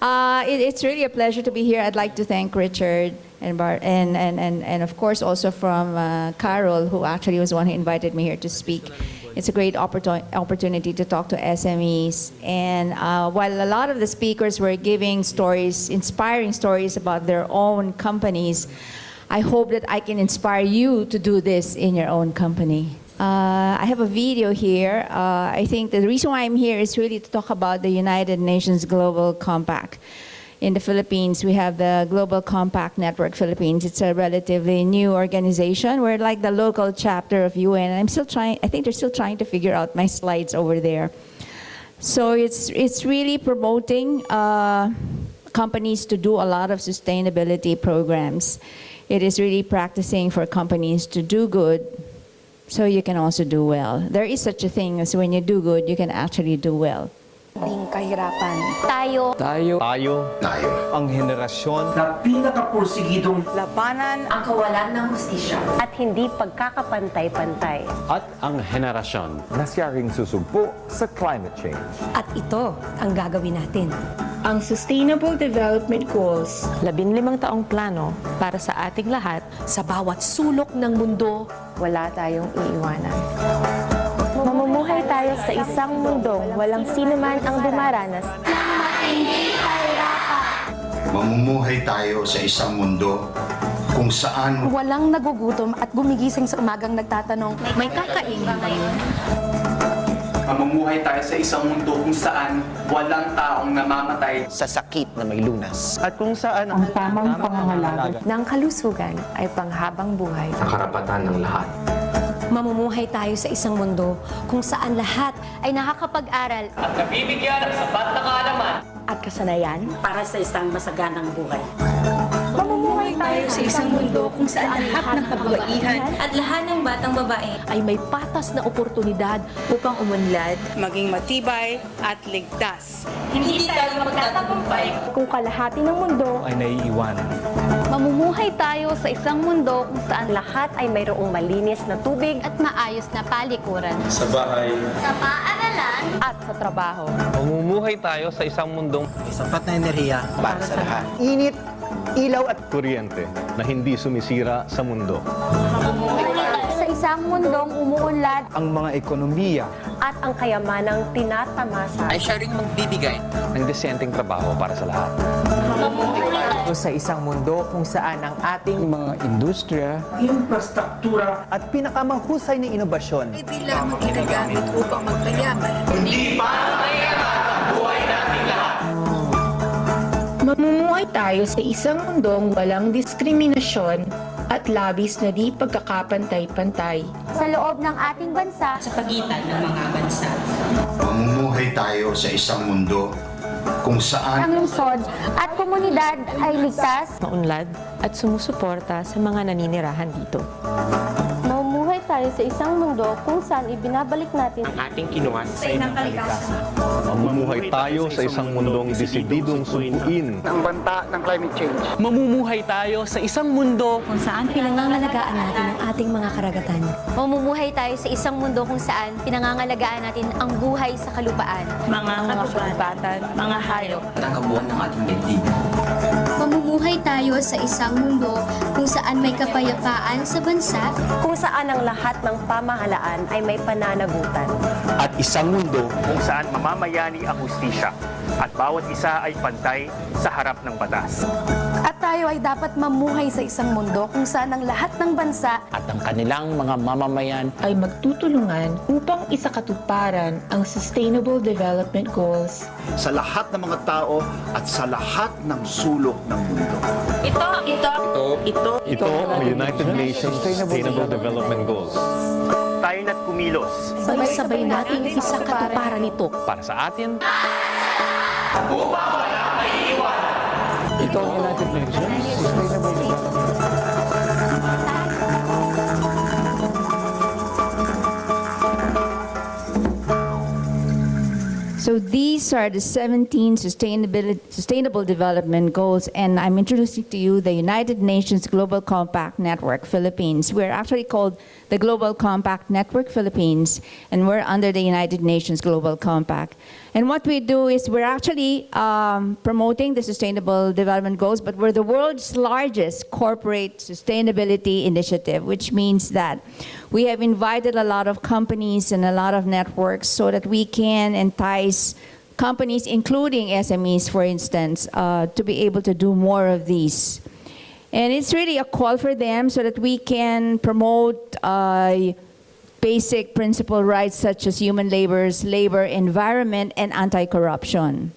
It's really a pleasure to be here. I'd like to thank Richard and of course also from Carol, who actually was the one who invited me here to speak. It's a great opportunity to talk to SMEs. And while a lot of the speakers were giving stories, inspiring stories about their own companies, I hope that I can inspire you to do this in your own company. I have a video here. I think the reason why I'm here is really to talk about the United Nations Global Compact. In the Philippines, we have the Global Compact Network Philippines. It's a relatively new organization. We're like the local chapter of UN. And I think they're still trying to figure out my slides over there. So it's really promoting companies to do a lot of sustainability programs. It is really practicing for companies to do good so you can also do well. There is such a thing as when you do good, you can actually do well. Ding kahirapan. Tayo. Ang henerasyon na pinakapursigidong Labanan Ang kawalan ng hustisya. At hindi pagkakapantay-pantay. at ang henerasyon na siya ring susugpo sa climate change. at ito ang gagawin natin. Ang Sustainable Development Goals. 15 taong plano para sa ating lahat. Sa bawat sulok ng mundo, Wala tayong iiwanan. Mamumuhay tayo sa isang mundong walang sinuman ang dumaranas. Mamumuhay tayo sa isang mundo kung saan walang nagugutom at gumigising sa umagang nagtatanong, May kakainin na yun. Mamumuhay tayo sa isang mundo kung saan walang taong namamatay sa sakit na may lunas. at kung saan Ang tamang pangangalaga. Ng kalusugan ay panghabang buhay. sa karapatan ng lahat. mamumuhay tayo sa isang mundo kung saan lahat Ay nakakapag-aral. At nabibigyan ng sapat na kaalaman. At kasanayan, para sa isang masaganang buhay. Mamumuhay tayo sa isang mundo kung saan lahat ng kababaihan at lahat ng batang babae Ay may patas na oportunidad upang umunlad, Maging matibay at ligtas. hindi tayo magtatagumpay. kung kalahati ng mundo ay naiiwanan. Mamumuhay tayo sa isang mundo kung saan lahat ay mayroong malinis na tubig at maayos na palikuran. Sa bahay. Sa paaralan at sa trabaho. Mamumuhay tayo sa isang mundong Sapat na enerhiya para sa lahat. Init, ilaw at kuryente na hindi sumisira sa mundo. sa isang mundong umuunlad ang mga ekonomiya. At ang kayamanang tinatamasa. Ay siya rin magbibigay. Ng desenteng trabaho para sa lahat. Sa isang mundo kung saan ang ating mga industriya, infrastruktura At pinakamahusay na inobasyon Hindi lamang ginagamit upang magpayaman. Hindi para mayaman ang buhay nating lahat. Mamumuhay tayo sa isang mundong walang diskriminasyon at labis na di pagkakapantay-pantay. sa loob ng ating bansa. Sa pagitan ng mga bansa. mamumuhay tayo sa isang mundo kung saan Ang lungsod at komunidad ay ligtas. Maunlad at sumusuporta sa mga naninirahan dito. Mamumuhay tayo sa isang mundo kung saan ibinabalik natin Ating kinuha. Sa inang kalikasan. Mamumuhay tayo sa isang mundong desididong sumpuin ang banta ng climate change. Mamumuhay tayo sa isang mundo Kung saan pinangangalagaan natin ang ating mga karagatan. Mamumuhay tayo sa isang mundo kung saan pinangangalagaan natin ang buhay sa kalupaan. Mga kagubatan, mga hayop. ang kabuuan ng ating daigdig. Mamumuhay tayo sa isang mundo kung saan may kapayapaan sa bansa. Kung saan ang lahat ng pamahalaan ay may pananagutan. At isang mundo kung saan mamamayani ang hustisya at bawat isa ay pantay sa harap ng batas. At tayo ay dapat mamuhay sa isang mundo kung saan ang lahat ng bansa At ang kanilang mga mamamayan Ay magtutulungan upang isakatuparan ang Sustainable Development Goals. sa lahat ng mga tao at sa lahat ng sulok ng mundo. Ito ang United Nations Sustainable Development Goals. Tayo na't kumilos sabay-sabay nating isakatuparan ito. Para sa atin, Ito ang United Nations Sustainable Development. So these are the 17 sustainable development goals, and I'm introducing to you the United Nations Global Compact Network Philippines. We're actually called the Global Compact Network Philippines, and we're under the United Nations Global Compact. And what we do is we're actually promoting the sustainable development goals, but we're the world's largest corporate sustainability initiative, which means that we have invited a lot of companies and a lot of networks so that we can entice companies, including SMEs, for instance, to be able to do more of these. And it's really a call for them so that we can promote basic principle rights such as human labor, environment, and anti-corruption.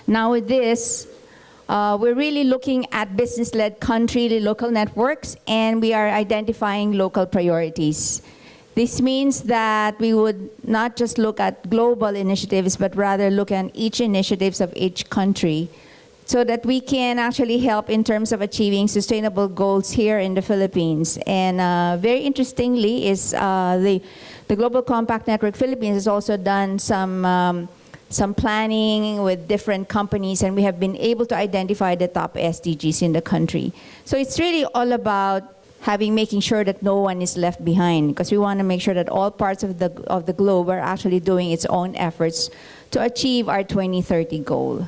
Now with this, we're really looking at business-led country local networks, and we are identifying local priorities. This means that we would not just look at global initiatives, but rather look at each initiatives of each country so that we can actually help in terms of achieving sustainable goals here in the Philippines. And very interestingly is the Global Compact Network Philippines has also done some planning with different companies, and we have been able to identify the top SDGs in the country. So it's really all about making sure that no one is left behind, because we want to make sure that all parts of the globe are actually doing its own efforts to achieve our 2030 goal.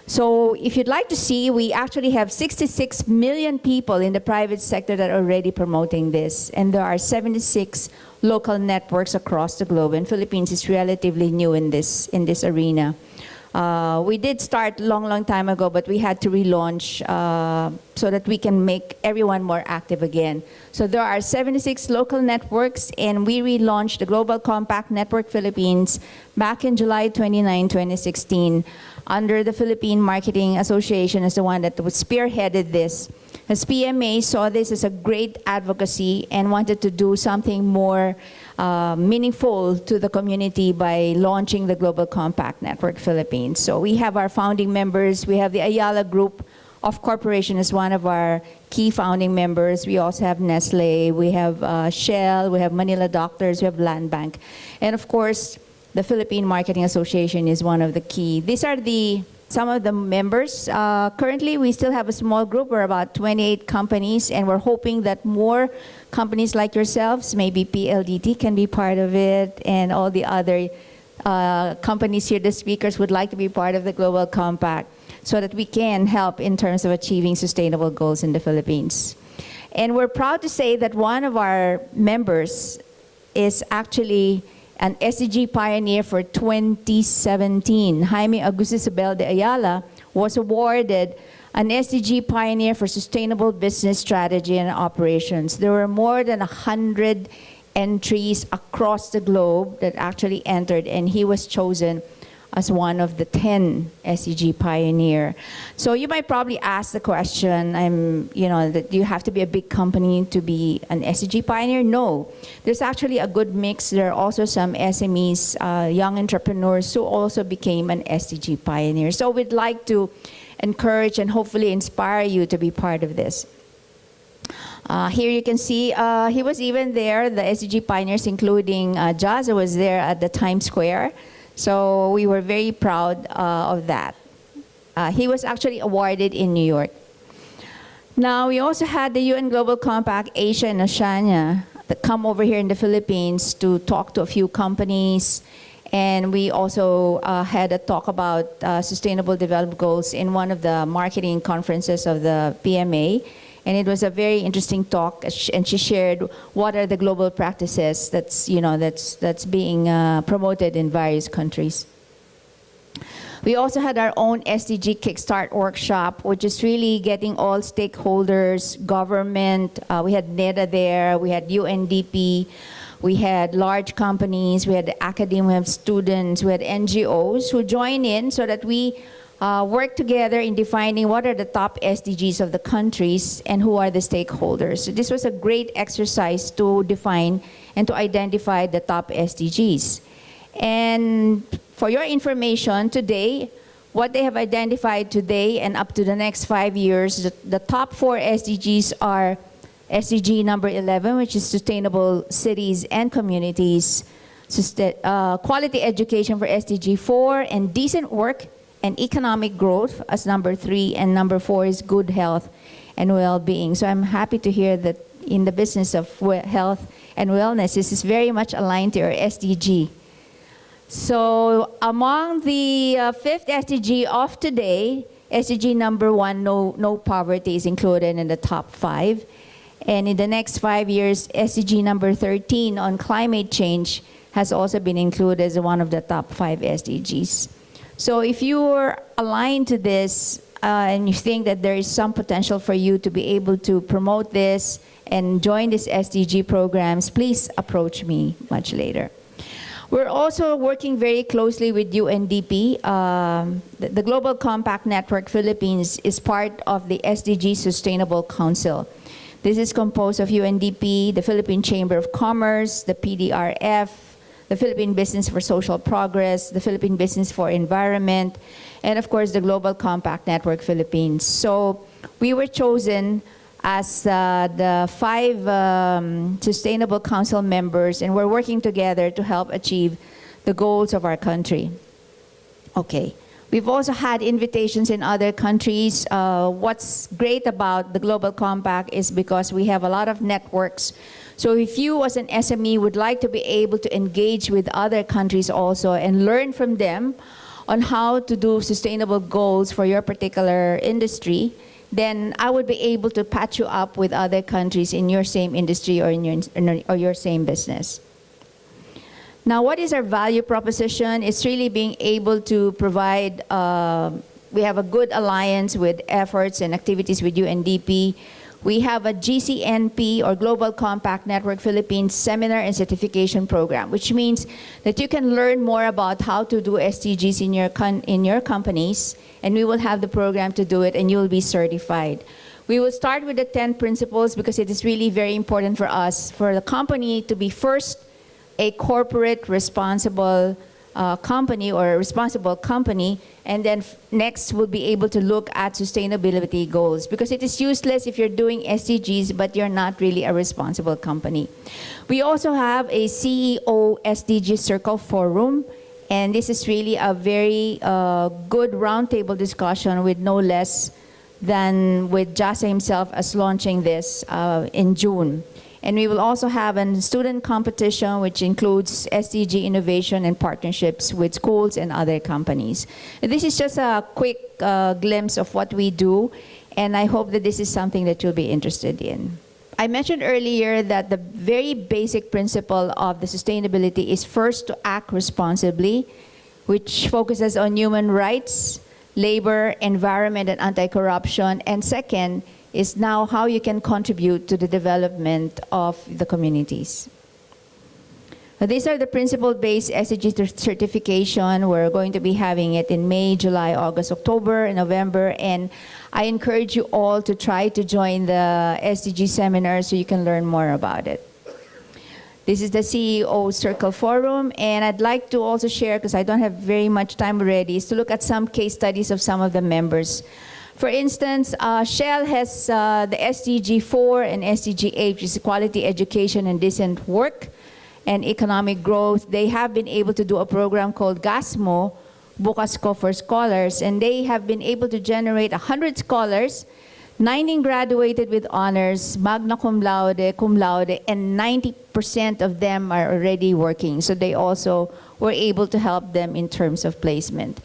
So if you'd like to see, we actually have 66 million people in the private sector that are already promoting this, and there are 76 local networks across the globe, and Philippines is relatively new in this arena. We did start long time ago, but we had to relaunch so that we can make everyone more active again. So there are 76 local networks, and we relaunched the Global Compact Network Philippines back in July 29, 2016, under the Philippine Marketing Association as the one that was spearheaded this. As PMA saw this as a great advocacy and wanted to do something more meaningful to the community by launching the Global Compact Network Philippines. So we have our founding members. We have the Ayala Group of Corporation as one of our key founding members. We also have Nestle, we have Shell, we have Manila Doctors, we have Land Bank. And of course, the Philippine Marketing Association is one of the key. These are some of the members. Currently, we still have a small group. We're about 28 companies, and we're hoping that more companies like yourselves, maybe PLDT can be part of it, and all the other companies here, the speakers, would like to be part of the Global Compact so that we can help in terms of achieving sustainable goals in the Philippines. And we're proud to say that one of our members is actually an SDG pioneer for 2017. Jaime Augusto Isabel de Ayala was awarded an SDG pioneer for sustainable business strategy and operations. There were more than 100 entries across the globe that actually entered, and he was chosen as one of the 10 SDG pioneer. So you might probably ask the question, that you have to be a big company to be an SDG pioneer? No, there's actually a good mix. There are also some SMEs, young entrepreneurs who also became an SDG pioneer. So we'd like to encourage and hopefully inspire you to be part of this. Here you can see, he was even there, the SDG pioneers, including Jaza was there at the Times Square. So we were very proud of that. He was actually awarded in New York. Now, we also had the UN Global Compact Asia and Oceania that come over here in the Philippines to talk to a few companies. And we also had a talk about sustainable development goals in one of the marketing conferences of the PMA. And it was a very interesting talk, and she shared what are the global practices that's being promoted in various countries. We also had our own SDG Kickstart workshop, which is really getting all stakeholders, government. We had NEDA there, we had UNDP, we had large companies, we had academia, we had students, we had NGOs who join in so that we work together in defining what are the top SDGs of the countries and who are the stakeholders. So this was a great exercise to define and to identify the top SDGs. And for your information today, what they have identified today and up to the next 5 years, the top 4 SDGs are SDG number 11, which is sustainable cities and communities. quality education for SDG 4, and decent work and economic growth as number 3, and number 4 is good health and well-being. So I'm happy to hear that in the business of health and wellness, this is very much aligned to our SDG. So among the 5th SDG of today, SDG number 1, no poverty, is included in the top 5. And in the next 5 years, SDG number 13 on climate change has also been included as one of the top 5 SDGs. So if you're aligned to this and you think that there is some potential for you to be able to promote this and join these SDG programs, please approach me much later. We're also working very closely with UNDP. The Global Compact Network Philippines is part of the SDG Sustainable Council. This is composed of UNDP, the Philippine Chamber of Commerce, the PDRF, the Philippine Business for Social Progress, the Philippine Business for Environment, and of course the Global Compact Network Philippines. So we were chosen as the 5 Sustainable Council members, and we're working together to help achieve the goals of our country. Okay. We've also had invitations in other countries. What's great about the Global Compact is because we have a lot of networks. So if you as an SME would like to be able to engage with other countries also and learn from them on how to do sustainable goals for your particular industry, then I would be able to patch you up with other countries in your same industry or in your same business. Now, what is our value proposition? It's really being able to provide, we have a good alliance with efforts and activities with UNDP. We have a GCNP, or Global Compact Network Philippines Seminar and Certification Program, which means that you can learn more about how to do SDGs in your companies, and we will have the program to do it, and you'll be certified. We will start with the 10 principles because it is really very important for us, for the company to be first a corporate responsible company or a responsible company, and then next we'll be able to look at sustainability goals, because it is useless if you're doing SDGs but you're not really a responsible company. We also have a CEO SDG Circle Forum, and this is really a very good roundtable discussion with no less than with Jasa himself as launching this in June. And we will also have a student competition, which includes SDG innovation and partnerships with schools and other companies. This is just a quick glimpse of what we do, and I hope that this is something that you'll be interested in. I mentioned earlier that the very basic principle of the sustainability is first to act responsibly, which focuses on human rights, labor, environment, and anti-corruption, and second is now how you can contribute to the development of the communities. These are the principle-based SDG certification. We're going to be having it in May, July, August, October, and November, and I encourage you all to try to join the SDG seminar so you can learn more about it. This is the CEO Circle Forum, and I'd like to also share, because I don't have very much time already, is to look at some case studies of some of the members. For instance, Shell has the SDG 4 and SDG 8, which is quality education and decent work and economic growth. They have been able to do a program called GASMO, Bukas Ko for Scholars, and they have been able to generate 100 scholars, 19 graduated with honors, magna cum laude, and 90% of them are already working. So they also were able to help them in terms of placement.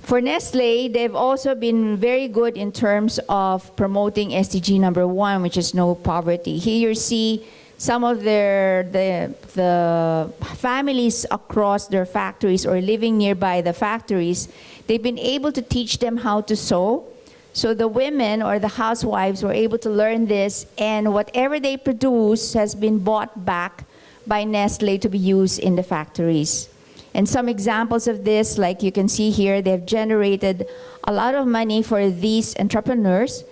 For Nestle, they've also been very good in terms of promoting SDG number 1, which is no poverty. Here you see some of the families across their factories or living nearby the factories. They've been able to teach them how to sew. So the women or the housewives were able to learn this, and whatever they produce has been bought back by Nestle to be used in the factories. And some examples of this, like you can see here, they've generated a lot of money for these entrepreneurs.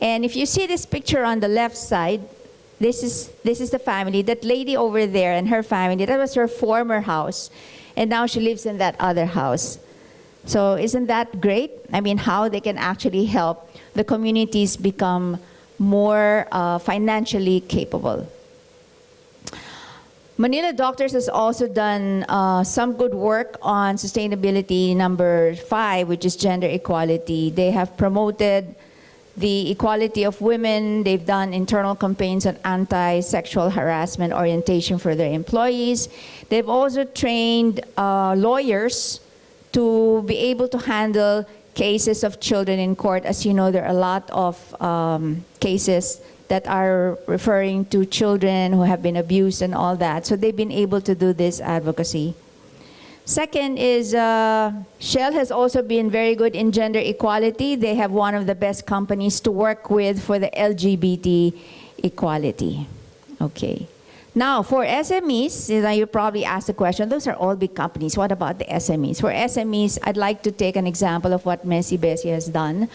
And if you see this picture on the left side, this is the family. That lady over there and her family, that was her former house. And now she lives in that other house. So isn't that great? I mean, how they can actually help the communities become more financially capable. Manila Doctors has also done some good work on sustainability number 5, which is gender equality. They have promoted the equality of women. They've done internal campaigns on anti-sexual harassment orientation for their employees. They've also trained lawyers to be able to handle cases of children in court. As you know, there are a lot of cases that are referring to children who have been abused and all that. So they've been able to do this advocacy. Second is Shell has also been very good in gender equality. They have one of the best companies to work with for the LGBT equality. Okay. Now, for SMEs, you probably asked the question, those are all big companies. What about the SMEs? For SMEs, I'd like to take an example of what Messi Bessie has done.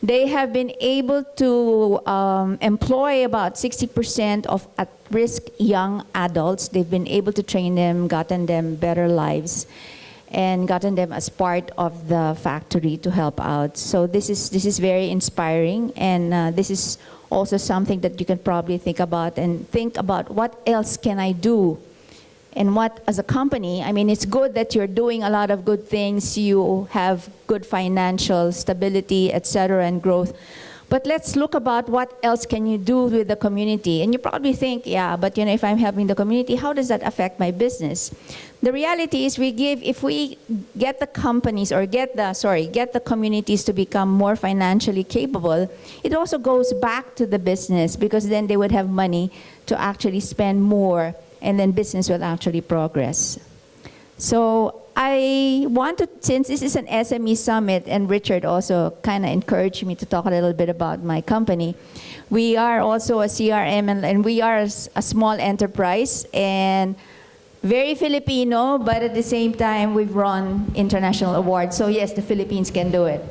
They have been able to employ about 60% of at-risk young adults. They've been able to train them, gotten them better lives, and gotten them as part of the factory to help out. So this is very inspiring, and this is also something that you can probably think about, and think about what else can I do. And what, as a company, I mean, it's good that you're doing a lot of good things, you have good financial stability, etc., and growth. But let's look about what else can you do with the community. And you probably think, yeah, but if I'm helping the community, how does that affect my business? The reality is if we get the companies or get the communities to become more financially capable, it also goes back to the business, because then they would have money to actually spend more, and then business will actually progress. So I want to, since this is an SME summit, and Richard also kind of encouraged me to talk a little bit about my company. We are also a CRM, and we are a small enterprise, and very Filipino, but at the same time, we've won international awards. So yes, the Philippines can do it.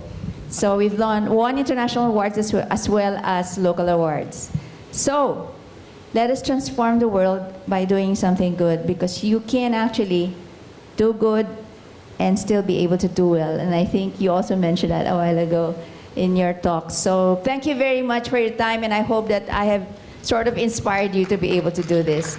So we've won international awards as well as local awards. So let us transform the world by doing something good, because you can actually do good and still be able to do well. And I think you also mentioned that a while ago in your talk. So thank you very much for your time, and I hope that I have sort of inspired you to be able to do this.